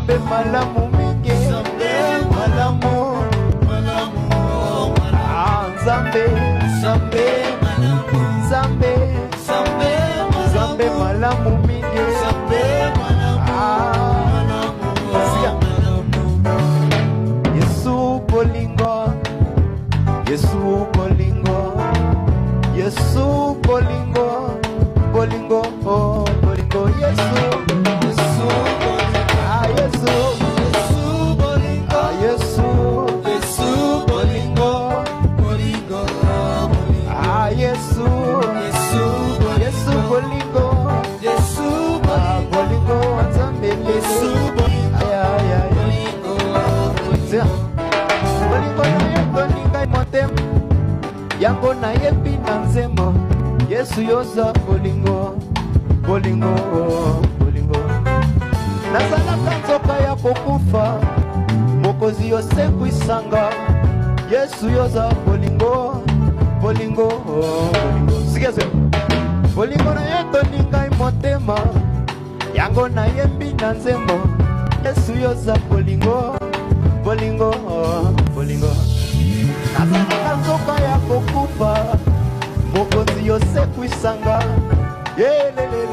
Nzambe malamu mingi, Nzambe malamu, Nzambe, Nzambe malamu, Nzambe malamu mingi, Nzambe malamu, Yesu bolingo, Yesu bolingo, Yesu bolingo, bolingo, oh, bolingo, Yesu, Yesu, Yesu, Yesu bolingo, Yesu, Yesu bolingo, bolingo, Yesu, Yesu, Yesu bolingo, Yesu bolingo, Nzambe Yesu bolingo, bolingo na yeto ningai motem, yango na yebi na nzema, Yesu yoza bolingo, bolingo, bolingo. Nazala kanzoka ya kokufa, mokozi yose kuisanga, Yesu yoza bolingo, bolingo, bolingo. Sigeze. Bolingo na yeto ningai motema, yango na yembi na nzemo, Yesu yoza bolingo, bolingo, bolingo. Nazala kanzoka ya kokufa, mokozi yose kuisanga, yelele.